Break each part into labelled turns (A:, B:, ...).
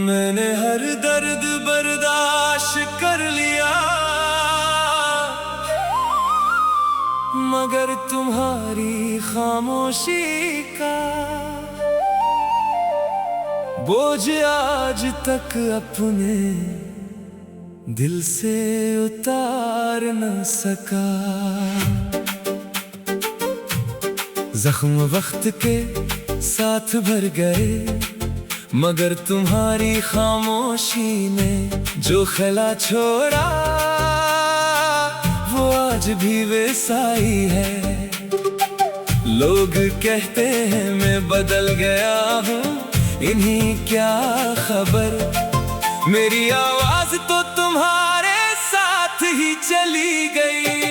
A: मैंने हर दर्द बर्दाश्त कर लिया, मगर तुम्हारी खामोशी का बोझ आज तक अपने दिल से उतार न सका। जख्म वक्त के साथ भर गए, मगर तुम्हारी खामोशी ने जो खला छोड़ा वो आज भी वैसा ही है। लोग कहते हैं मैं बदल गया हूँ, इन्हीं क्या खबर, मेरी आवाज तो तुम्हारे साथ ही चली गई।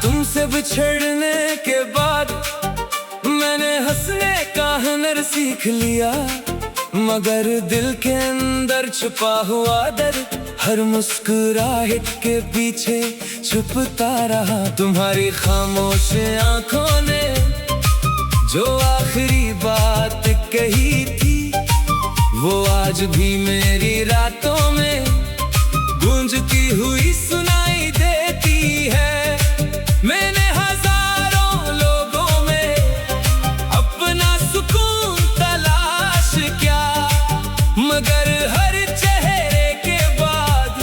A: तुमसे बिछड़ने के बाद मैंने हंसने का हुनर सीख लिया, मगर दिल के अंदर छुपा हुआ दर्द हर मुस्कुराहट के पीछे छुपता रहा। तुम्हारी खामोश आंखों ने जो आखिरी बात कही थी वो आज भी मेरी रातों में गूंजती हुई सुनाई देती है। मैंने हजारों लोगों में अपना सुकून तलाश किया, मगर हर चेहरे के बाद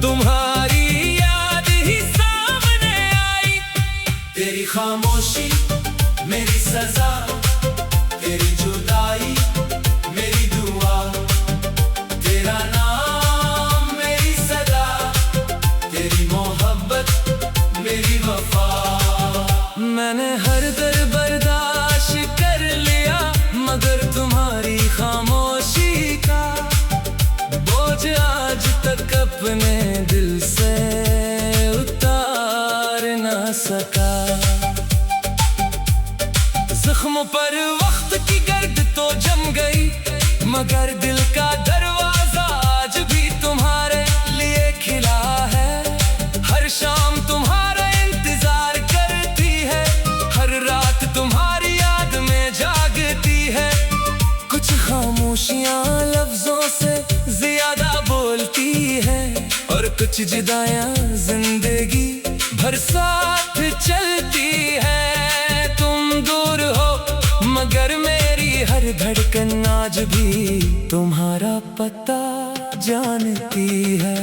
A: तुम्हारी याद ही सामने आई। तेरी खामोशी मेरी सजा, तेरी जुदाई मेरी दुआ, तेरा नाम मेरी सदा, तेरी मोहब्बत मेरी वफा। मैंने हर दर बर्दाश्त कर लिया, मगर तुम्हारी खामोशी का बोझ आज तक अपने दिल से उतार ना सका। जख्मों पर वक्त की गर्द तो जम गई, मगर दिल का दरवाजा आज भी तुम्हारे लिए खिला है। हर शाम तुम्हारा इंतजार करती है, हर रात तुम्हारी याद में जागती है। कुछ खामोशियां लफ्जों से ज्यादा बोलती है, और कुछ जुदाइयां जिंदगी भर साथ चलती है। तुम दूर हो मगर मेरी हर धड़कन आज भी तुम्हारा पता जानती है।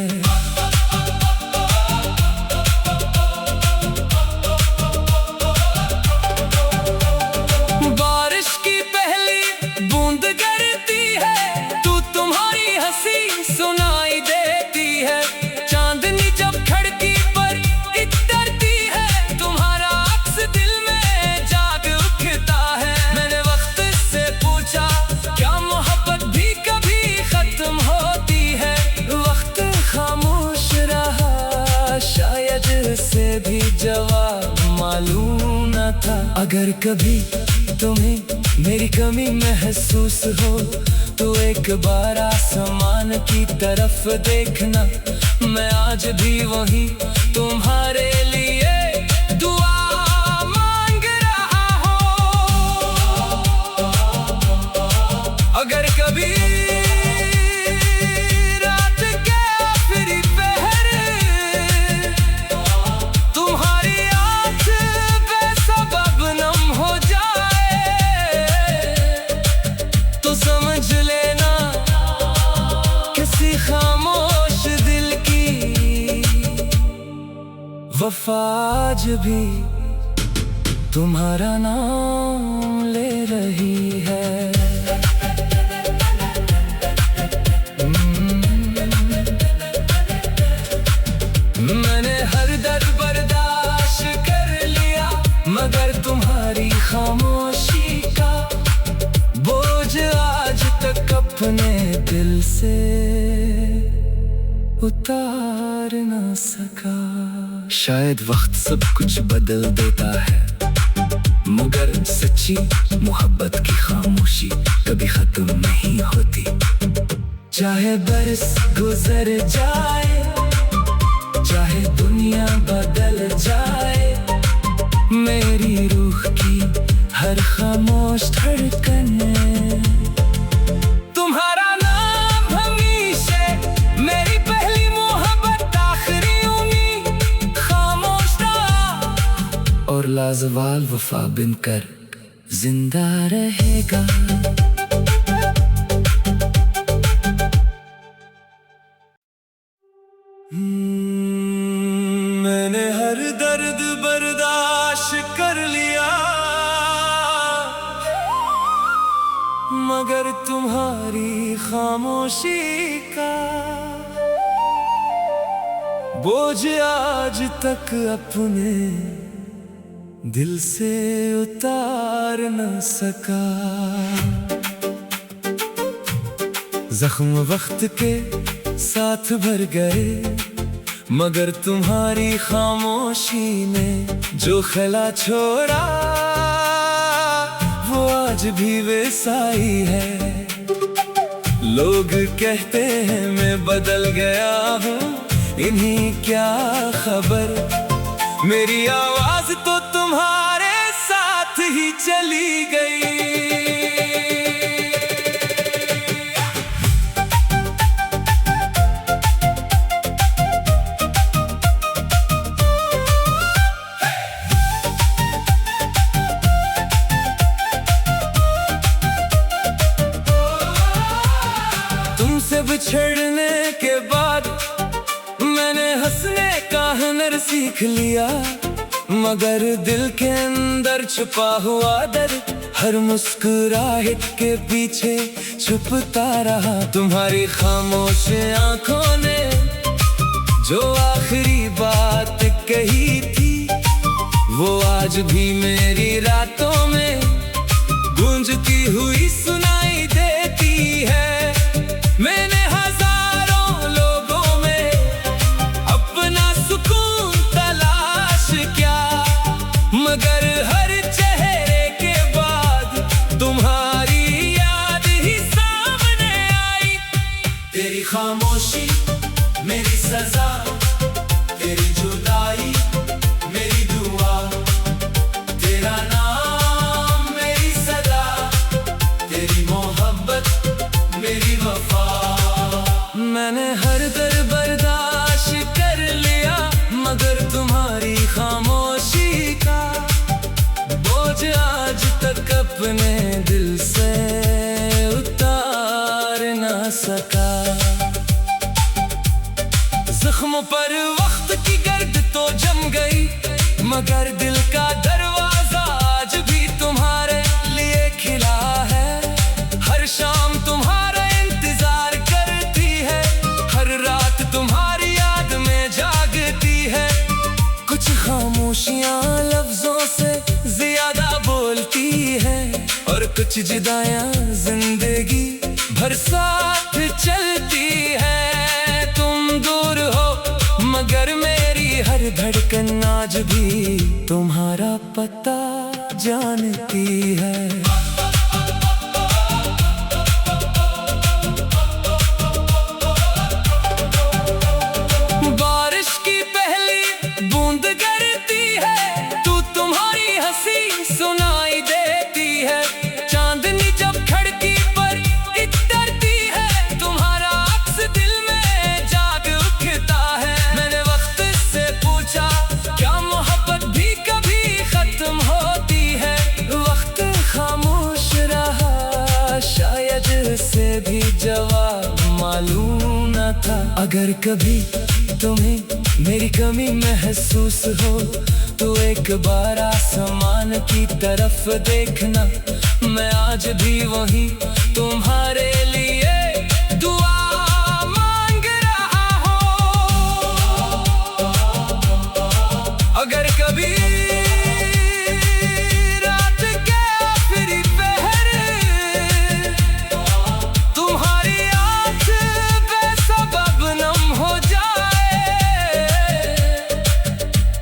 A: बारिश की पहली बूंद गिरती है, तू तुम्हारी हंसी सुनाई देती है। चांदनी जब खिड़की पर इतरती है, तुम्हारा अक्स दिल में जाग उठता है। मैंने वक्त से पूछा क्या मोहब्बत भी कभी खत्म होती है, वक्त खामोश रहा, शायद से भी जवाब मालूम न था। अगर कभी तुम्हें मेरी कमी महसूस हो तो एक बार आसमान की तरफ देखना, मैं आज भी वही तुम्हारे लिए दुआ मांग रहा हूँ। अगर कभी रात के आखिरी पहर तुम्हारी आँख बेसबब नम हो जाए, तो समझ लेना किसी खामोश दिल की वफा आज भी तुम्हारा नाम ले रही है। मैंने हर दर बर्दाश्त कर लिया, मगर तुम्हारी खामोशी का बोझ आज तक अपने दिल से उतार न सका। शायद वक्त सब कुछ बदल देता है, मगर सच्ची खामोशी, मोहब्बत की खामोशी कभी खत्म नहीं होती। चाहे बरस गुजर जाए, चाहे दुनिया बदल जाए, मेरी रूह की हर खामोश धड़कन तुम्हारा नाम हमेशा, मेरी पहली मोहब्बत आखिरी उम्मीद, खामोश रहा और लाजवाल वफा बनकर जिंदा रहेगा। मैंने हर दर्द बर्दाश्त कर लिया, मगर तुम्हारी खामोशी का बोझ आज तक अपने दिल से उतार न सका। जख्म वक्त के साथ भर गए, मगर तुम्हारी खामोशी ने जो खला छोड़ा वो आज भी वैसा ही है। लोग कहते हैं मैं बदल गया हूँ, इन्हीं क्या खबर, मेरी आवाज तो तुम्हारे साथ ही चली गई। तुमसे बिछड़ने के बाद मैंने हंसने का हुनर सीख लिया, मगर दिल के अंदर छुपा हुआ दर्द हर मुस्कुराहट के पीछे छुपता रहा। तुम्हारी खामोश आंखों ने जो आखिरी बात कही थी, वो आज भी मेरी रातों में गूंजती हुई सुनाई देती है। मैंने हजारों लोगों में अपना सुकून तलाश किया, मगर हर चेहरे के बाद तुम्हारी याद ही सामने आई। तेरी खामोशी मेरी सजा, तेरी जुदाई मेरी दुआ, तेरा नाम मेरी सदा, तेरी मोहब्बत मेरी वफा। मैंने हर दर बर्दाश्त कर लिया, मगर तुम्हारी खामोशी का बोझ आज तक अपने दिल से उतार ना सका। जख्मों पर वक्त की गर्द तो जम गई, मगर दिल का दरवाजा आज भी तुम्हारे लिए खिला है। हर शाम तुम्हारा इंतजार करती है, हर रात तुम्हारी याद में जागती है। कुछ खामोशियां लफ्जों से ज्यादा बोलती है, और कुछ जुदाइयां जिंदगी भर साथ चलती है। तुम दूर हो मगर मेरी हर धड़कन आज भी तुम्हारा पता जानती है। बारिश की पहली बूंद गिरती है, तू तुम्हारी हंसी सुनाई देती है। चांदनी जब खिड़की पर इतरती है, तुम्हारा अक्स दिल में जाग उठता है। मैंने वक्त से पूछा क्या मोहब्बत भी कभी खत्म होती है, वक्त खामोश रहा, शायद से भी जवाब मालूम न था। अगर कभी तुम्हें मेरी कमी महसूस हो तो एक बार आसमान की तरफ देखना, मैं आज भी वहीं तुम्हारे लिए दुआ मांग रहा हूँ। अगर कभी रात के आखिरी पहर तुम्हारी आँख बेसबब नम हो जाए,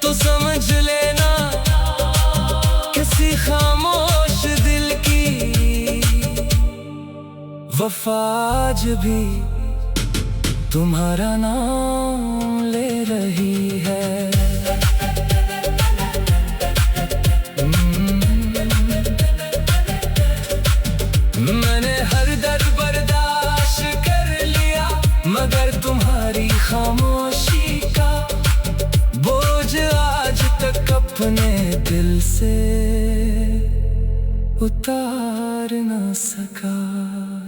A: तो समझ लेना किसी खामोश वफा आज भी तुम्हारा नाम ले रही है। मैंने हर दर्द बर्दाश्त कर लिया, मगर तुम्हारी खामोशी का बोझ आज तक अपने दिल से उतार ना सका।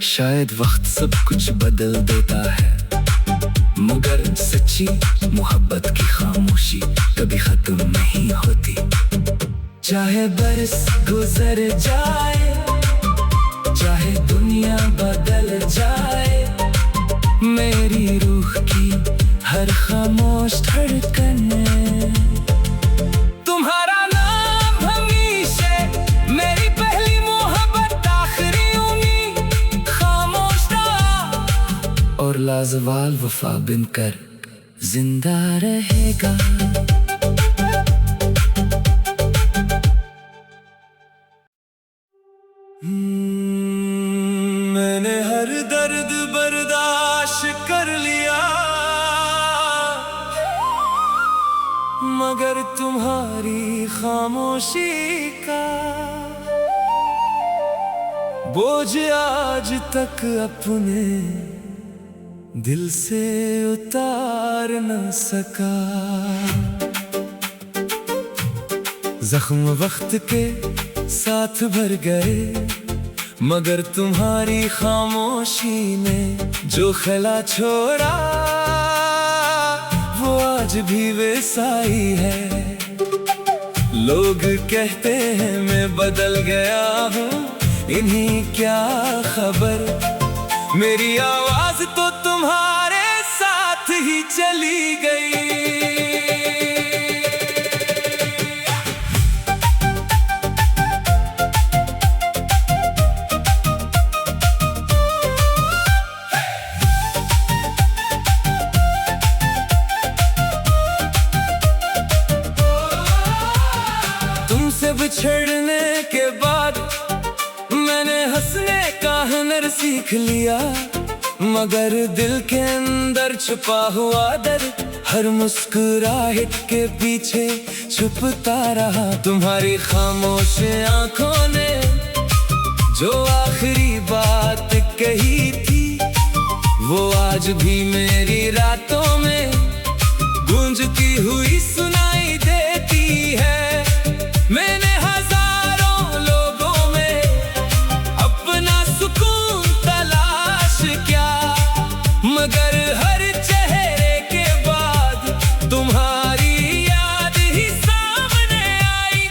A: शायद वक्त सब कुछ बदल देता है, मगर सच्ची मोहब्बत की खामोशी कभी खत्म नहीं होती। चाहे बरस गुजर जाए, चाहे दुनिया बदल जाए, मेरी रूह की हर खामोश धड़कन तुम्हारा नाम हमेशा मेरी पहली मोहब्बत, आखिरी उम्मीद, खामोश रहा और लाजवाल वफा बनकर जिंदा रहेगा। मैंने हर दर्द बर्दाश्त कर लिया, मगर तुम्हारी खामोशी का बोझ आज तक अपने दिल से उतार न सका। जख्म वक्त के साथ भर गए, मगर तुम्हारी खामोशी ने जो खला छोड़ा वो आज भी वैसा ही है। लोग कहते हैं मैं बदल गया हूँ, इन्हीं क्या खबर, मेरी आवाज तो तुम्हारे साथ ही चली गई। तुमसे बिछड़ने के बाद मैंने हंसने का हुनर सीख लिया, मगर दिल के अंदर छुपा हुआ दर्द हर मुस्कुराहट के पीछे छुपता रहा। तुम्हारी खामोश आंखों ने जो आखिरी बात कही थी, वो आज भी मेरी रातों में गूंजती हुई सुनाई देती है। मैंने हजारों लोगों में अपना सुकून तलाश किया, मगर हर चेहरे के बाद तुम्हारी याद ही सामने आई।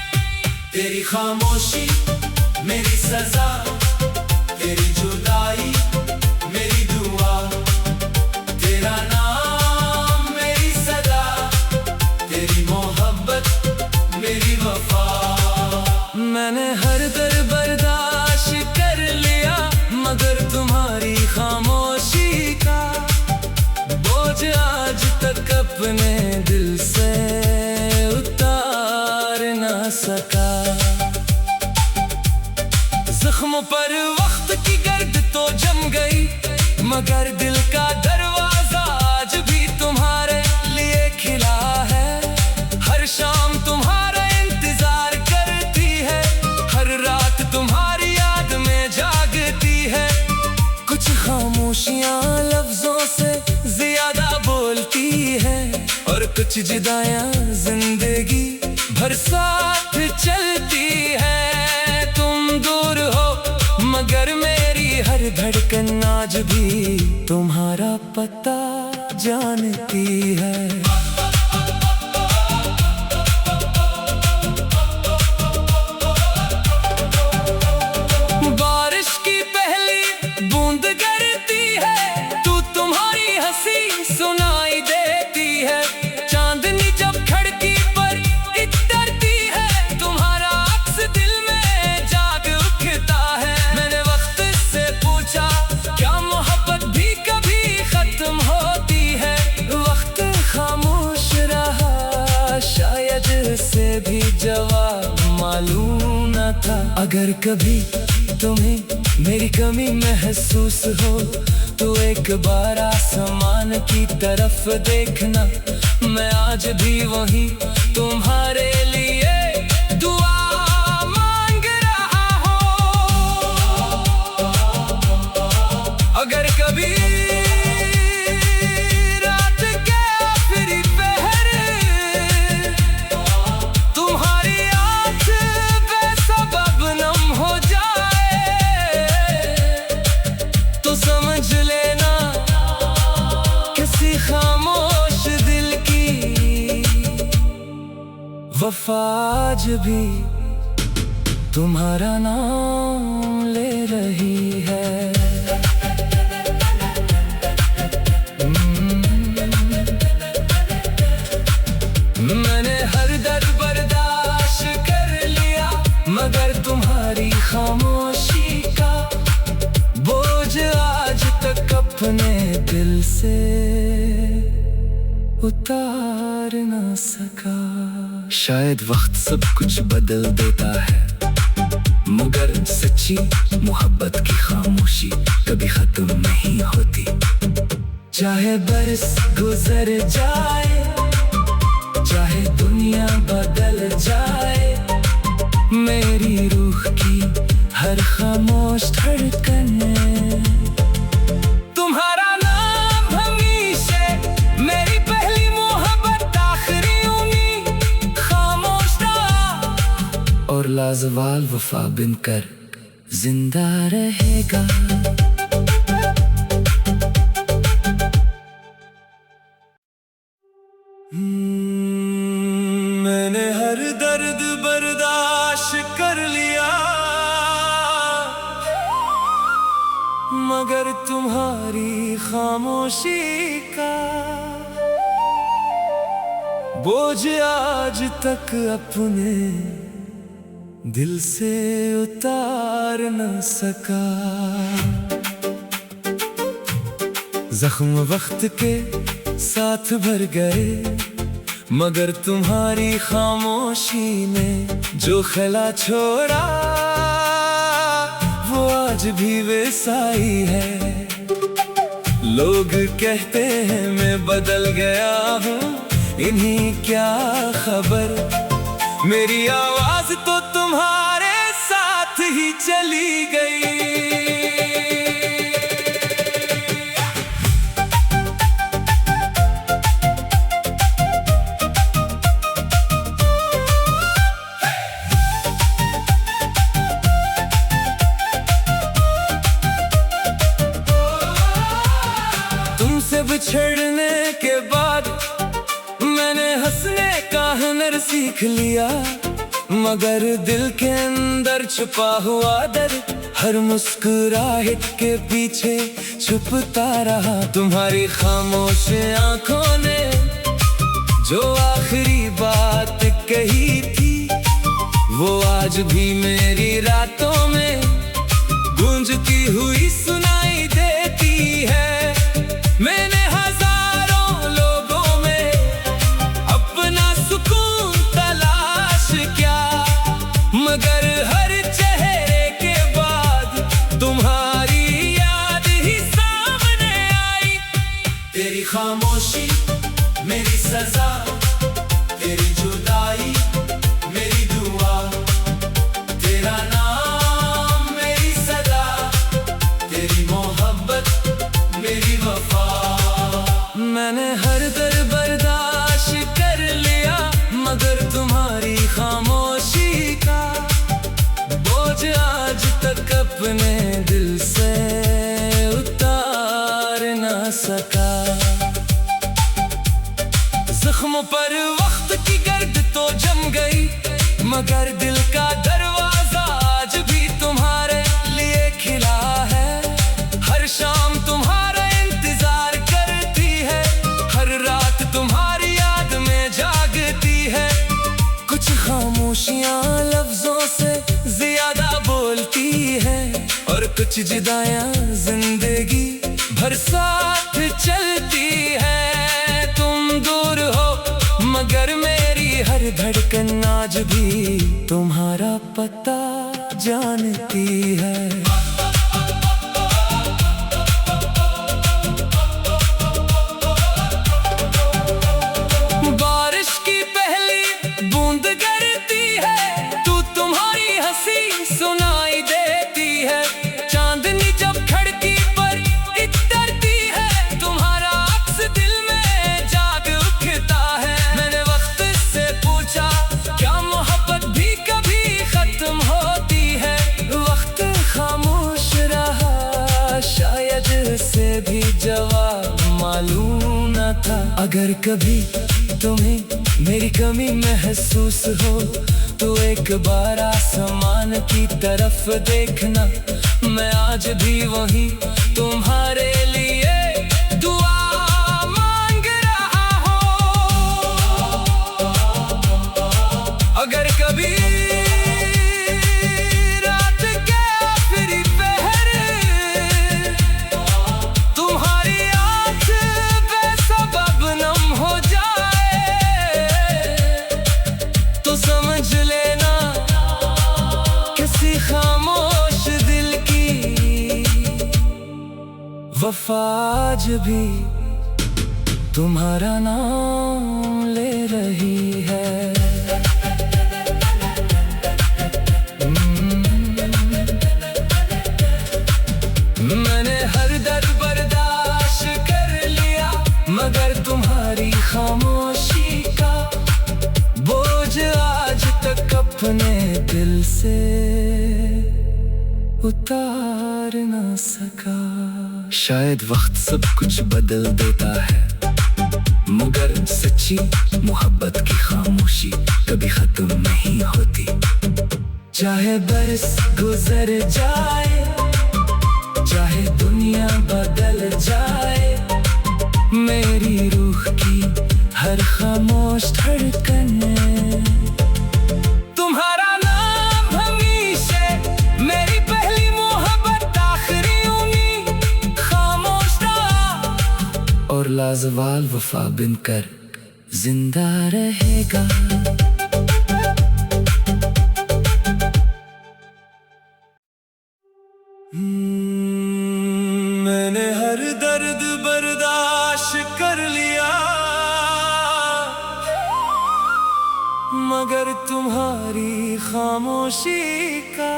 A: तेरी खामोशी मेरी सजा, तेरी जुदाई मेरी दुआ, तेरा नाम मेरी सदा, तेरी मोहब्बत मेरी वफा। मैंने हर दर्द बर्दाश्त कर लिया, मगर तुम्हारी खामोशी का बोझ आज तक अपने दिल से उतार ना सका। जख्मों पर वक्त की गर्द तो जम गई, मगर दिल का दरवाजा आज भी तुम्हारे लिए खिला है। हर शाम तुम्हारा इंतजार करती है, हर रात तुम्हारी याद में जागती है। कुछ खामोशियां लफ्जों से ज्यादा बोलती है, और कुछ जुदाइयां जिंदगी भर साथ चलती है। तुम दूर हो मगर मेरी हर धड़कन आज भी तुम्हारा पता जानती है। बारिश की पहली बूंद गिरती है, तू तुम्हारी हंसी सुनाई देती है। चांदनी जब खिड़की पर इतरती है, तुम्हारा अक्स दिल में जाग उठता है। मैंने वक्त से पूछा क्या मोहब्बत भी कभी खत्म होती है, वक्त खामोश रहा, शायद से भी जवाब मालूम न था। अगर कभी तुम्हें मेरी कमी महसूस हो तो एक बार आसमान की तरफ देखना। मैं आज भी वही तुम्हारे लिए दुआ मांग रहा हूँ। अगर कभी रात के आखिरी पहर तुम्हारी आँख बेसबब नम हो जाए तो समझ लेना किसी खामोश दिल की वफा आज भी तुम्हारा नाम ले रही है। मैंने हर दर्द बर्दाश्त कर लिया मगर तुम्हारी खामोशी का बोझ आज तक अपने दिल से उतार ना सका। शायद वक्त सब कुछ बदल देता है मगर सच्ची मोहब्बत की खामोशी कभी खत्म नहीं होती। चाहे बरस गुजर जाए चाहे दुनिया बदल जाए मेरी रूह की हर खामोश धड़कन तुम्हारा नाम हमेशा मेरी पहली मोहब्बत आखिरी उम्मीद खामोश रहा और लाजवाल वफा बनकर जिंदा रहेगा। मैंने हर दर्द बर्दाश्त कर लिया मगर तुम्हारी खामोशी का बोझ आज तक अपने दिल से उतार न सका। जख्म वक्त के साथ भर गए मगर तुम्हारी खामोशी ने जो खला छोड़ा वो आज भी वैसा ही है। लोग कहते हैं मैं बदल गया हूँ इन्हीं क्या खबर मेरी आवाज तो तुम्हारे साथ ही चली गई। तुमसे बिछड़ने के बाद मैंने हंसने का हुनर सीख लिया मगर दिल के अंदर छुपा हुआ दर्द हर मुस्कुराहट के पीछे छुपता रहा। तुम्हारी खामोश आंखों ने जो आखिरी बात कही थी वो आज भी मेरी रातों में गूंजती हुई सुनाई देती है। मैंने हजारों लोगों में अपना सुकून तलाश किया मगर हर चेहरे के बाद तुम्हारी याद ही सामने आई। तेरी खामोशी मेरी सजा तेरी जुदाई मेरी दुआ तेरा नाम मेरी सदा तेरी मोहब्बत मेरी वफा। मैंने हर दर्द बर्दाश्त कर लिया मगर तुम्हारी खामोशी का बोझ आज तक अपने दिल से उतार ना सका। जख्मों पर वक्त की गर्द तो जम गई मगर दिल का दरवाजा आज भी तुम्हारे लिए खिला है। हर शाम तुम्हारा इंतजार करती है हर रात तुम्हारी याद में जागती है। कुछ खामोशियां लफ्जों से ज्यादा बोलती है और कुछ जुदाइयां जिंदगी भर साथ चलती है। तुम दूर हो मगर मेरी हर धड़कन आज भी तुम्हारा पता जानती है। हंसी सुनाई देती है। चांदनी जब खिड़की पर इतरती है, तुम्हारा अक्स दिल में जाग उठता है। मैंने वक्त से पूछा, क्या मोहब्बत भी कभी खत्म होती है? वक्त खामोश रहा, शायद से भी जवाब मालूम न था। अगर कभी तुम्हें मेरी कमी महसूस हो तो एक बार आसमान की तरफ देखना। मैं आज भी वहीं तुम्हारे लिए दुआ मांग रहा हूँ। अगर कभी रात के आखिरी पहर तुम्हारी आँख बेसबब नम हो जाए तो समझ लेना किसी खामोश दिल की वफा आज भी तुम्हारा नाम ले रही है। मैंने हर दर्द बर्दाश्त कर लिया, मगर तुम्हारी खामोशी का बोझ आज तक अपने दिल से उतार ना सका। शायद वक्त सब कुछ बदल देता है, मगर सच्ची मोहब्बत की खामोशी कभी खत्म नहीं होती। चाहे बरस गुजर जाए, चाहे दुनिया बदल जाए, मेरी रूह की हर खामोश धड़कन तुम्हारा नाम हमेशा मेरी पहली मोहब्बत, आखिरी उम्मीद, खामोश रहा और लाजवाल वफा बनकर जिंदा रहेगा। मैंने हर दर्द बर्दाश्त कर लिया, मगर तुम्हारी खामोशी का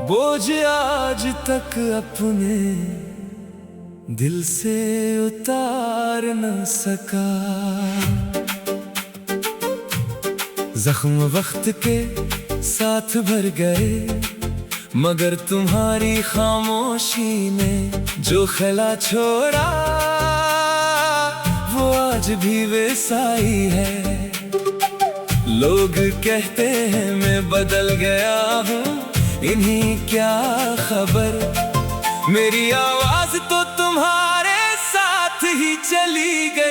A: बोझ आज तक अपने दिल से उतार न सका। जख्म वक्त के साथ भर गए, मगर तुम्हारी खामोशी ने जो खला छोड़ा वो आज भी वैसा ही है। लोग कहते हैं मैं बदल गया हूँ, इन्हीं क्या खबर, मेरी आवाज तो तुम्हारे साथ ही चली गई।